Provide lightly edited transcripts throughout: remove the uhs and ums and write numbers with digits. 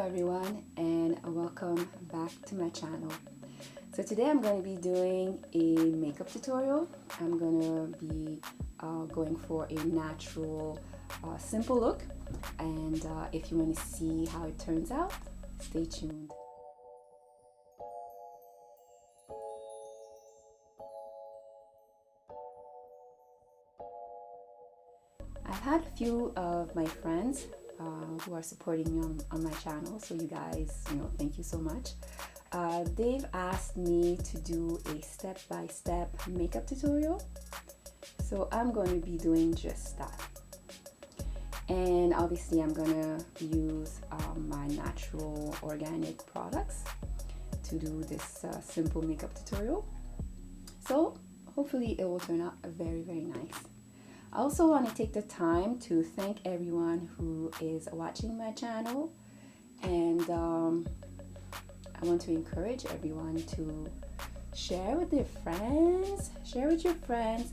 everyone, and welcome back to my channel. So today I'm going to be doing a makeup tutorial. I'm going to be going for a natural, simple look, and if you want to see how it turns out, stay tuned. I've had a few of my friends who are supporting me on my channel, so you guys, thank you so much. They've asked me to do a step-by-step makeup tutorial, so I'm going to be doing just that. And obviously I'm going to use my natural organic products to do this simple makeup tutorial. So hopefully it will turn out very, very nice. I also want to take the time to thank everyone who is watching my channel, and I want to encourage everyone to share with your friends,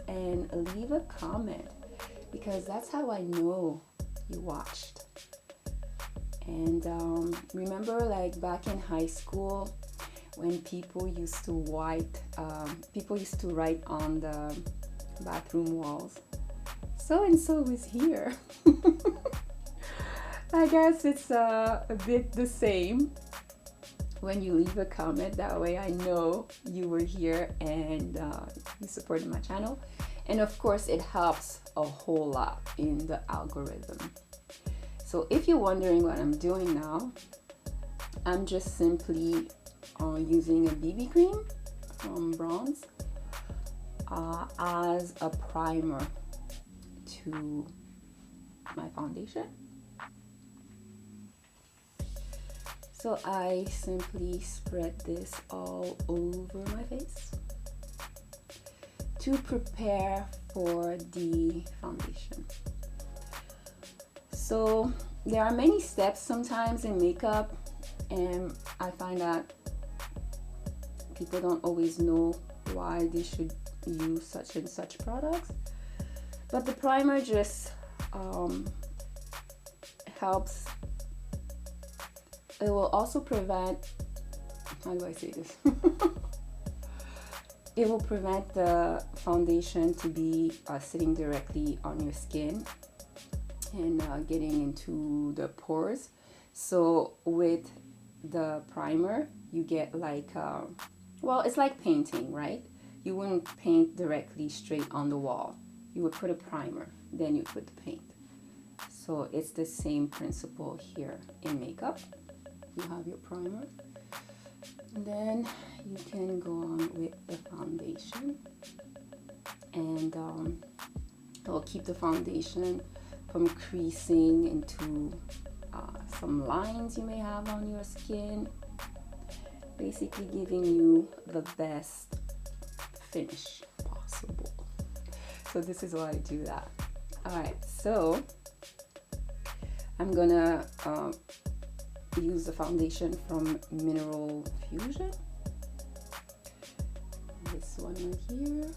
and leave a comment, because that's how I know you watched. And remember, like back in high school, when people used to write on the bathroom walls, so and so is here. I guess it's a bit the same when you leave a comment. That way I know you were here and you supported my channel. And of course it helps a whole lot in the algorithm. So if you're wondering what I'm doing now, I'm just simply using a BB cream from Bronze as a primer to my foundation. So I simply spread this all over my face to prepare for the foundation. So there are many steps sometimes in makeup, and I find that people don't always know why they should use such and such products. But the primer just helps. It will also prevent, how do I say this? It will prevent the foundation to be sitting directly on your skin and getting into the pores. So with the primer, you get like, it's like painting, right? You wouldn't paint directly straight on the wall. You would put a primer, then you put the paint. So it's the same principle here in makeup. You have your primer, and then you can go on with the foundation, and it will keep the foundation from creasing into some lines you may have on your skin, basically giving you the best finish possible. So this is why I do that. Alright, so I'm gonna use the foundation from Mineral Fusion. This one right here.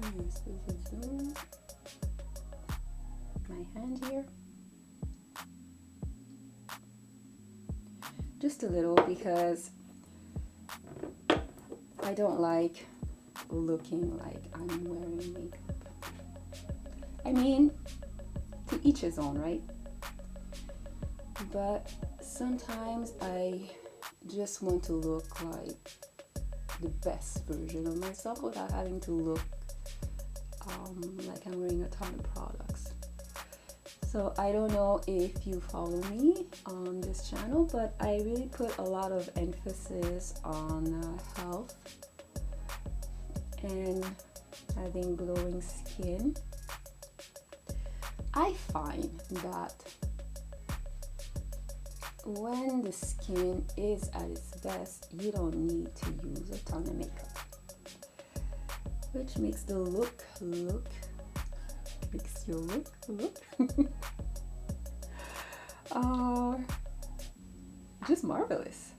Yes, this is zoom. My hand here. Just a little, because I don't like looking like I'm wearing makeup. I mean, to each his own, right? But sometimes I just want to look like the best version of myself without having to look like I'm wearing a ton of products. So I don't know if you follow me on this channel, but I really put a lot of emphasis on health and having glowing skin. I find that when the skin is at its best, you don't need to use a ton of makeup, which makes the look makes your look just marvelous.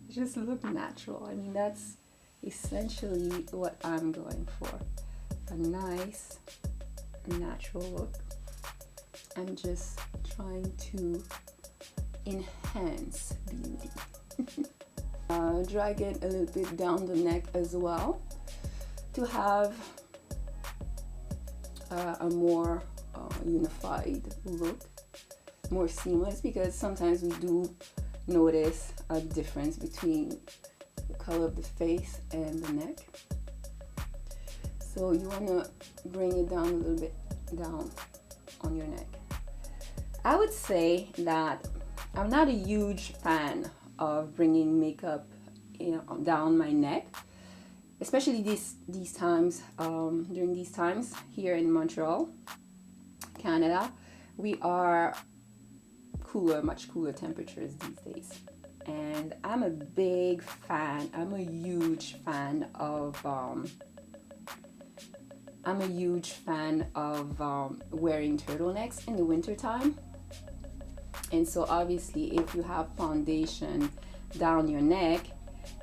Just look natural. I mean, that's essentially what I'm going for, a nice natural look. I'm just trying to enhance beauty. Drag it a little bit down the neck as well to have a more unified look, more seamless, because sometimes we do notice a difference between the color of the face and the neck. So you want to bring it down a little bit down on your neck. I would say that I'm not a huge fan of bringing makeup, down my neck, especially these times, during these times here in Montreal, Canada. We are much cooler temperatures these days, and I'm a huge fan of wearing turtlenecks in the winter time. And so obviously if you have foundation down your neck,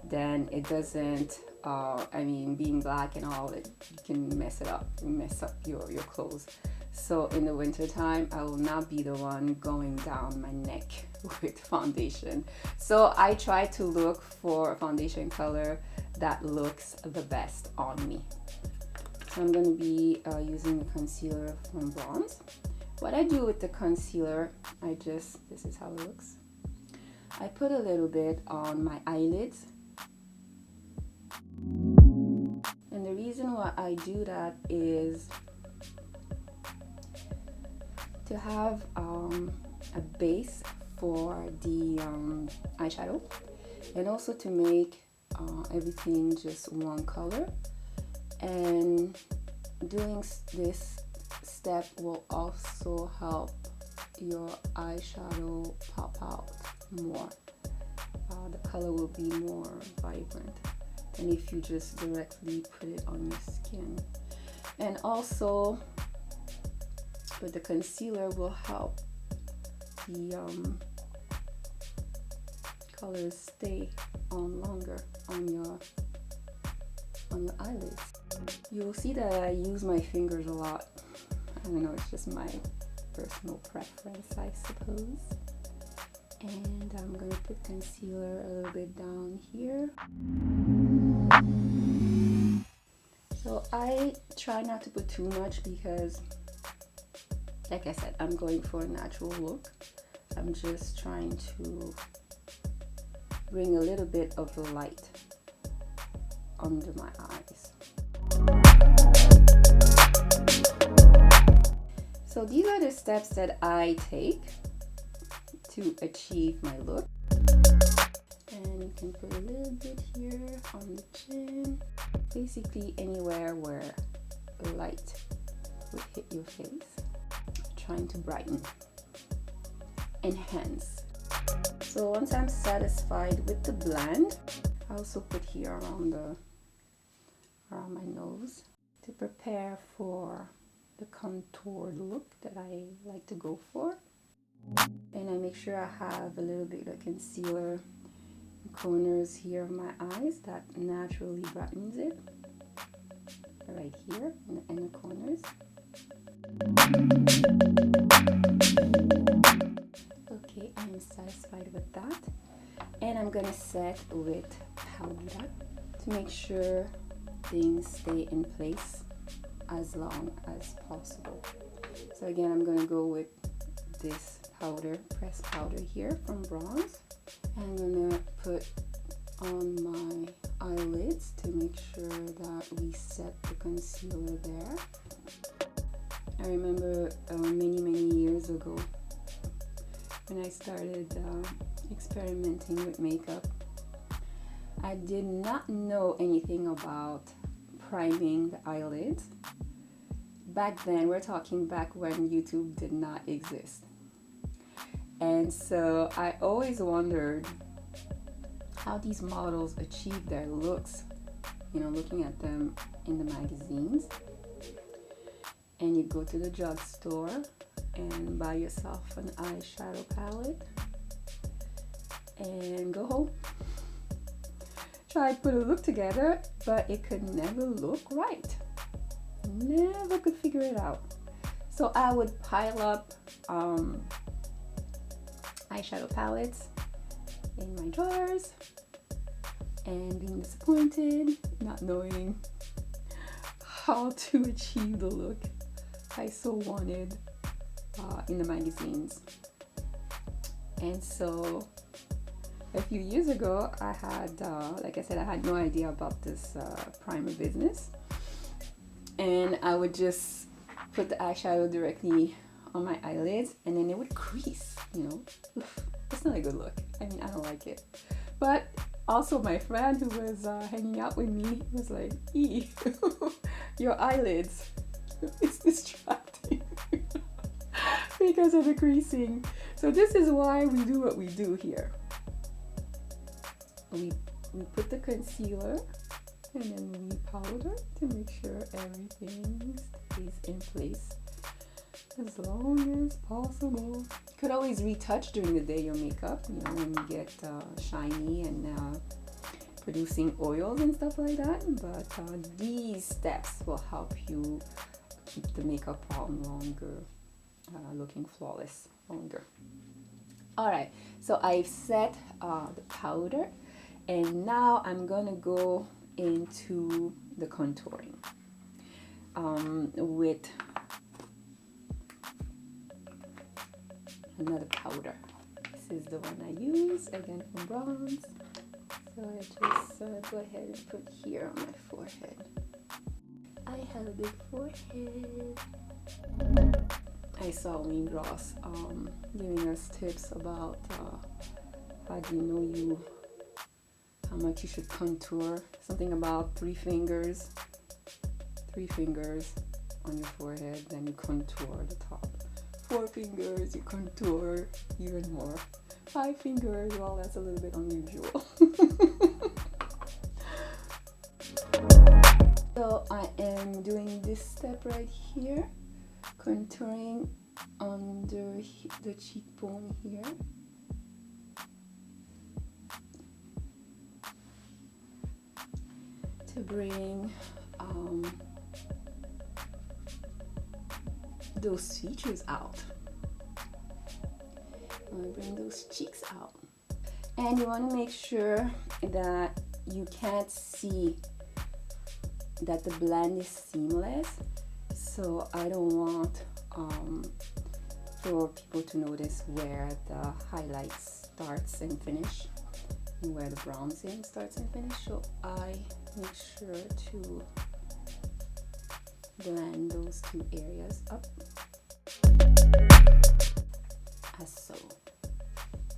then it doesn't being black and all, you can mess up your clothes. So in the winter time, I will not be the one going down my neck with foundation. So I try to look for a foundation color that looks the best on me. So I'm going to be using the concealer from Bronze. What I do with the concealer, this is how it looks. I put a little bit on my eyelids. And the reason why I do that is to have a base for the eyeshadow, and also to make everything just one color. And doing this step will also help your eyeshadow pop out more. The color will be more vibrant than if you just directly put it on your skin. And also with the concealer will help the colors stay on longer on your eyelids. You'll see that I use my fingers a lot. I don't know, it's just my personal preference, I suppose. And I'm gonna put concealer a little bit down here. So I try not to put too much because, like I said, I'm going for a natural look. I'm just trying to bring a little bit of light under my eyes. So these are the steps that I take to achieve my look. And you can put a little bit here on the chin. Basically anywhere where the light would hit your face. Trying to brighten, enhance. So once I'm satisfied with the blend, I also put here around my nose to prepare for the contoured look that I like to go for. And I make sure I have a little bit of concealer in the corners here of my eyes that naturally brightens it. Right here in the corners. Okay, I am satisfied with that. And I'm gonna set with powder to make sure things stay in place as long as possible. So again, I'm gonna go with this powder, pressed powder here from Bronze. And I'm gonna put on my eyelids to make sure that we set the concealer there. I remember many years ago when I started experimenting with makeup, I did not know anything about priming the eyelids. Back then, we're talking back when YouTube did not exist. And so I always wondered how these models achieve their looks, looking at them in the magazines. And you go to the drugstore and buy yourself an eyeshadow palette and go home. Try to put a look together, but it could never look right. Never could figure it out. So I would pile up eyeshadow palettes in my drawers and being disappointed, not knowing how to achieve the look I so wanted in the magazines. And so a few years ago, I had, like I said, I had no idea about this primer business. And I would just put the eyeshadow directly on my eyelids and then it would crease, you know. It's not a good look. I mean, I don't like it. But also my friend who was hanging out with me was like, "Ee, your eyelids, it's distracting." Because of the creasing. So this is why we do what we do here. We put the concealer and then we powder to make sure everything stays in place as long as possible. You could always retouch during the day your makeup, you know, when you get shiny and producing oils and stuff like that. But these steps will help you keep the makeup on longer, looking flawless longer. All right, so I've set the powder, and now I'm gonna go into the contouring with another powder. This is the one I use, again from Bronze. So I just go ahead and put here on my forehead. I have a big forehead. I saw Wayne Ross giving us tips about how do you know how much you should contour. Something about three fingers on your forehead, then you contour the top. 4 fingers, you contour even more. 5 fingers, well, that's a little bit unusual. So I am doing this step right here, contouring under the cheekbone here. To bring those features out. I want to bring those cheeks out. And you want to make sure that you can't see that the blend is seamless. So I don't want for people to notice where the highlights starts and finish and where the bronzing starts and finish. So I make sure to blend those two areas up as so.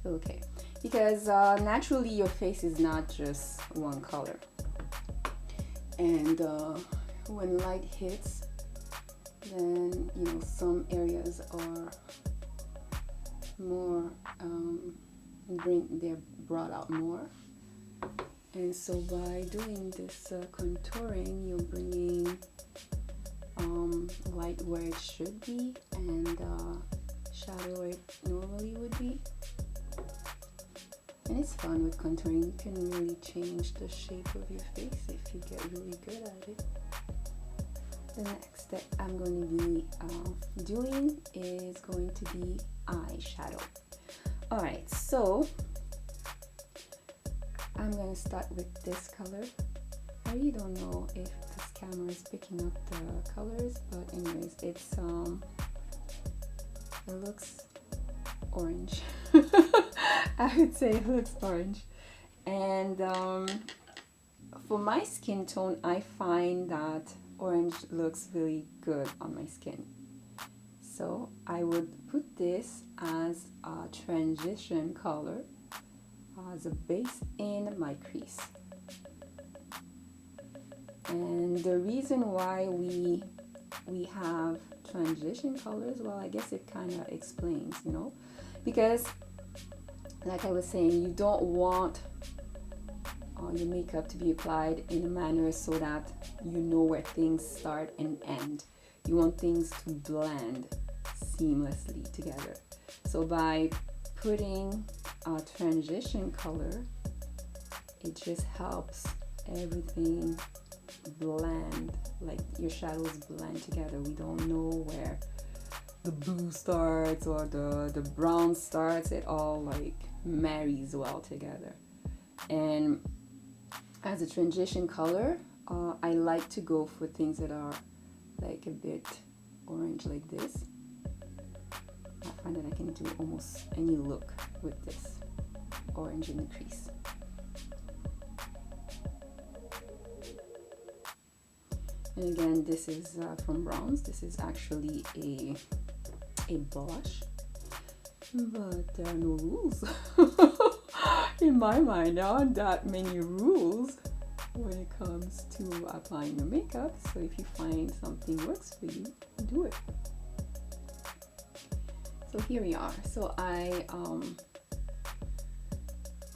Okay, because naturally your face is not just one color, and when light hits, then you know some areas are more they're brought out more. And so by doing this contouring, you're bringing light where it should be and shadow where it normally would be. And it's fun with contouring. You can really change the shape of your face if you get really good at it. The next step I'm going to be doing is going to be eyeshadow. Alright, so I'm going to start with this color. I really don't know if this camera is picking up the colors, but anyways, it looks orange. I would say it looks orange. And for my skin tone, I find that orange looks really good on my skin. So I would put this as a transition color as a base in my crease. And the reason why we have transition colors, well, I guess it kind of explains, you know, because like I was saying, you don't want your makeup to be applied in a manner so that you know where things start and end. You want things to blend seamlessly together. So by putting a transition color, it just helps everything blend, like your shadows blend together. We don't know where the blue starts or the brown starts, it all like marries well together. And as a transition color, I like to go for things that are like a bit orange like this. I find that I can do almost any look with this orange in the crease. And again, this is from Bronze. This is actually a blush, but there are no rules. In my mind, there aren't that many rules when it comes to applying your makeup. So if you find something works for you, do it. So here we are. So I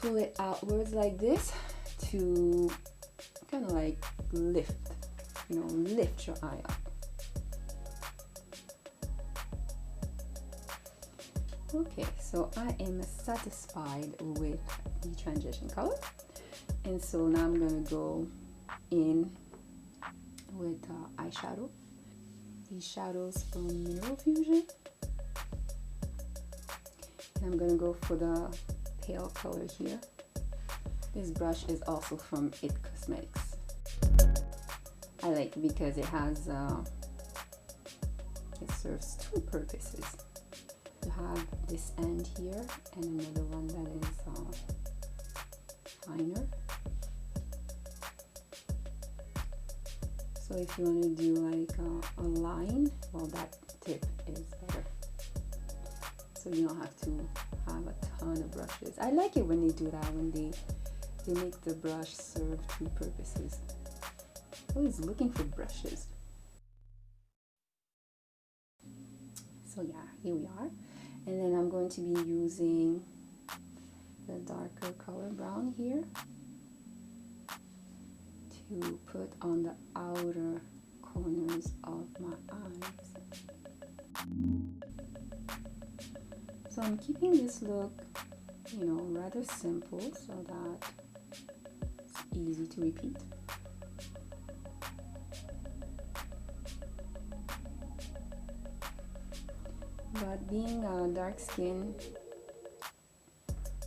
pull it outwards like this to kind of like lift, lift your eye up. Okay, so I am satisfied with the transition color, and so now I'm gonna go in with eyeshadow. These shadows from Mineral Fusion. And I'm gonna go for the pale color here. This brush is also from It Cosmetics. I like it because it has it serves two purposes. You have this end here and another one that is finer. So if you want to do like a line, well, that tip is better. So you don't have to have a ton of brushes. I like it when they do that, when they make the brush serve two purposes. Always looking for brushes. So yeah, here we are. And then I'm going to be using the darker color brown here to put on the outer corners of my eyes. So I'm keeping this look, rather simple so that it's easy to repeat. But being dark skinned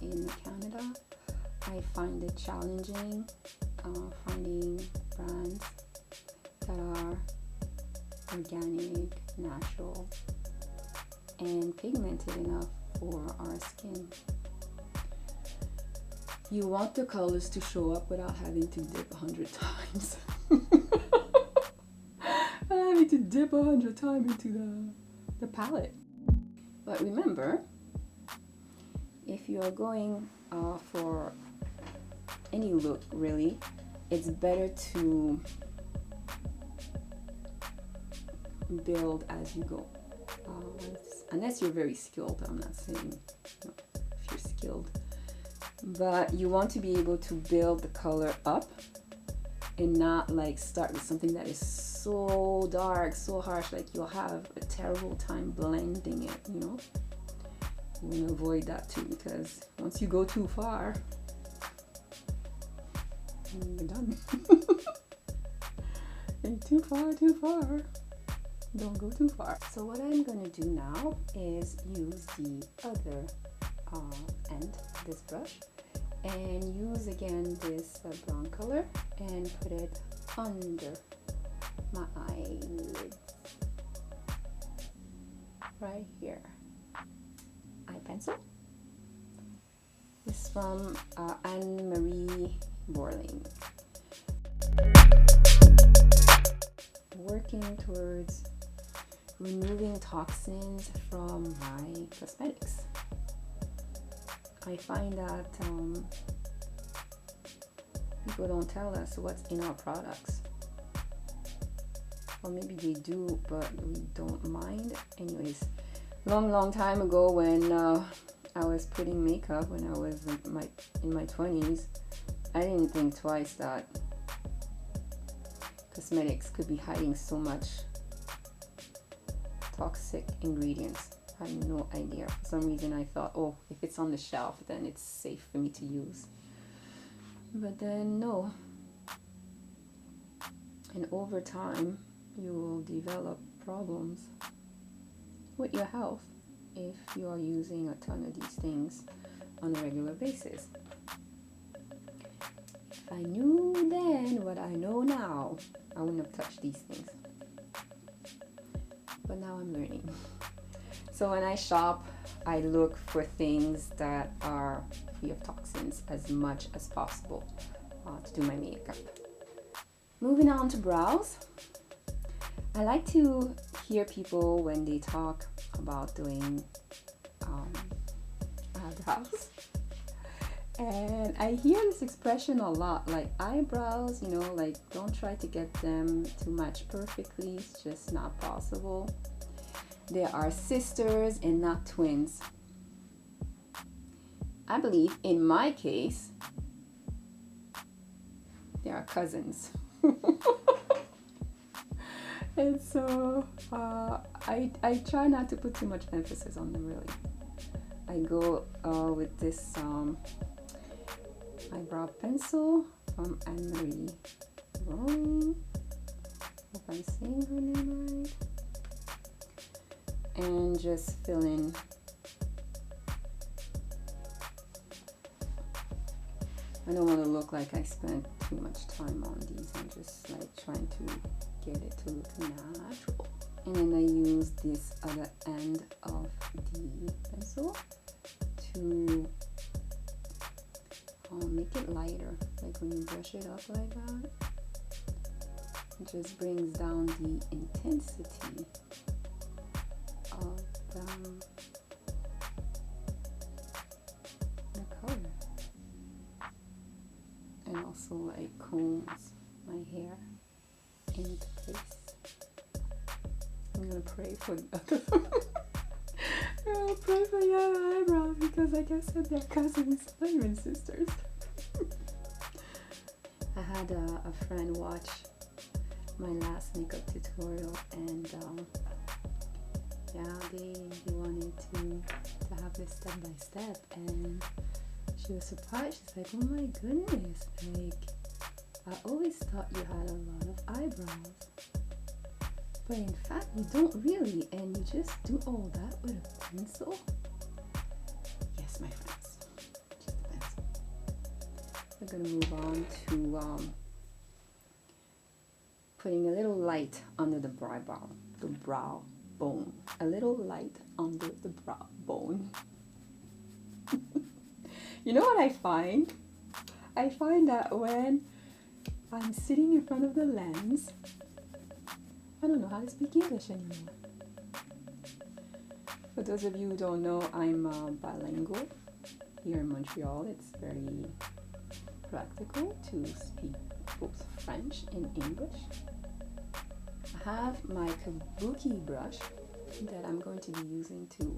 in Canada, I find it challenging finding brands that are organic, natural, and pigmented enough for our skin. You want the colors to show up without having to dip 100 times. Having to dip 100 times into the palette. But remember, if you are going for any look, really, it's better to build as you go. Unless you're very skilled, I'm not saying if you're skilled, but you want to be able to build the color up and not like start with something that is so dark, so harsh, like you'll have a terrible time blending it, You want to avoid that too, because once you go too far, you're done. And too far. Don't go too far. So what I'm going to do now is use the other end of this brush and use again this brown color and put it under my eyelids right here. Eye pencil. This is from Anne-Marie Borling. Working towards removing toxins from my cosmetics. I find that people don't tell us what's in our products. Or maybe they do, but we don't mind. Anyways, long time ago when I was putting makeup, when I was in my 20s, I didn't think twice that cosmetics could be hiding so much toxic ingredients. I had no idea. For some reason I thought, oh, if it's on the shelf, then it's safe for me to use. But then no. And over time, you will develop problems with your health if you are using a ton of these things on a regular basis. If I knew then what I know now, I wouldn't have touched these things. But now I'm learning. So when I shop, I look for things that are free of toxins as much as possible to do my makeup. Moving on to brows. I like to hear people when they talk about doing eyebrows. And I hear this expression a lot, like eyebrows, like don't try to get them to match perfectly. It's just not possible. They are sisters and not twins. I believe in my case, they are cousins. And so I try not to put too much emphasis on them, really. I go with this eyebrow pencil from Anne-Marie Rowling. Hope I'm saying her name right. And just fill in I don't want to look like I spent too much time on these. I'm just like trying to get it to look natural. And then I use this other end of the pencil to make it lighter. Like when you brush it up like that, it just brings down the intensity of the color. And also like combs my hair into place. I'm gonna pray for the other I'll pray for the other eyebrows because like I said, they're cousins, not even sisters. I had a friend watch my last makeup tutorial and they wanted to have this step by step, and she was surprised. She's like, oh my goodness, like I always thought you had a lot of eyebrows, but in fact you don't really, and you just do all that with a pencil? Yes, my friends, just a pencil. We're gonna move on to putting a little light under the brow bone. A little light under the brow bone. You know what I find? I find that when I'm sitting in front of the lens, I don't know how to speak English anymore. For those of you who don't know, I'm bilingual. Here in Montreal, it's very practical to speak both French and English. I have my kabuki brush that I'm going to be using to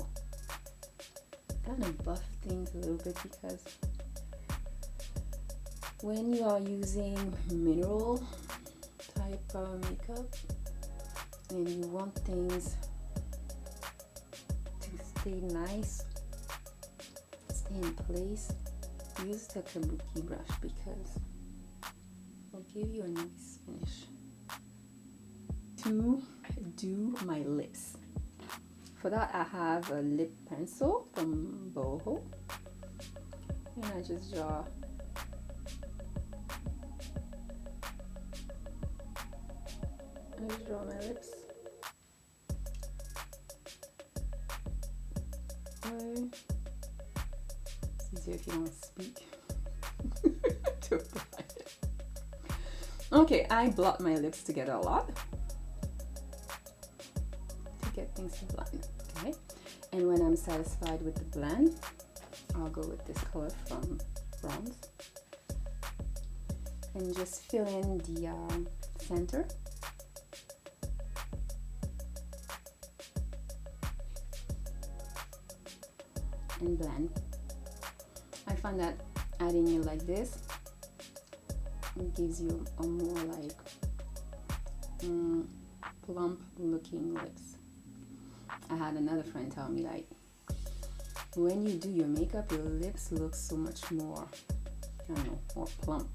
kind of buff things a little bit, because when you are using mineral type makeup and you want things to stay nice, stay in place, use the kabuki brush because it'll give you a nice finish. To do my lips, for that I have a lip pencil from Boho, and I just draw my lips. It's easier if you don't speak to apply it. Okay, I blot my lips together a lot to get things to blend. Okay, and when I'm satisfied with the blend, I'll go with this color from Bronze and just fill in the center. And blend. I find that adding it like this, it gives you a more like plump looking lips. I had another friend tell me, like, when you do your makeup, your lips look so much more, I don't know, more plump.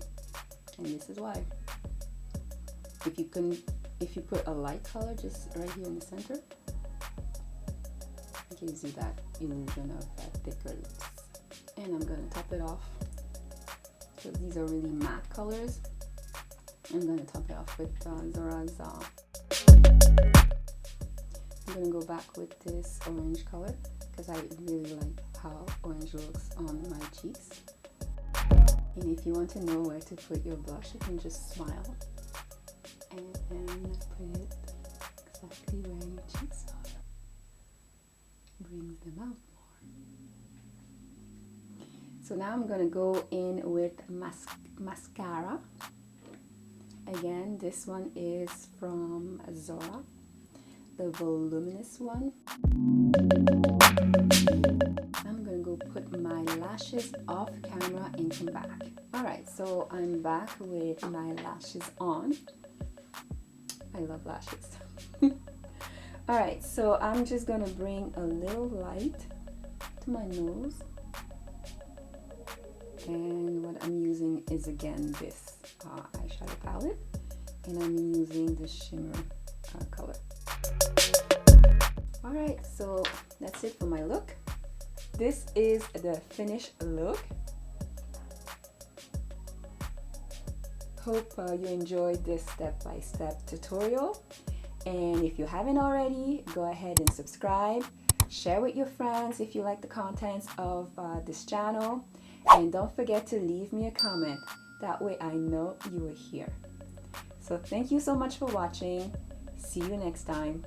And this is why. If you put a light color just right here in the center, gives you that illusion of thicker lips. And I'm gonna top it off. So these are really matte colors. I'm gonna top it off with Zora's. I'm gonna go back with this orange color because I really like how orange looks on my cheeks. And if you want to know where to put your blush, you can just smile and put it exactly where your cheeks are. Brings them out more. So now I'm gonna go in with mascara. Again, this one is from Zora, the voluminous one. I'm gonna go put my lashes off camera and come back. Alright, so I'm back with my lashes on. I love lashes. Alright, so I'm just gonna bring a little light to my nose. And what I'm using is again this eyeshadow palette. And I'm using the shimmer color. Alright, so that's it for my look. This is the finished look. Hope you enjoyed this step-by-step tutorial. And if you haven't already, go ahead and subscribe. Share with your friends if you like the contents of this channel. And don't forget to leave me a comment. That way I know you are here. So thank you so much for watching. See you next time.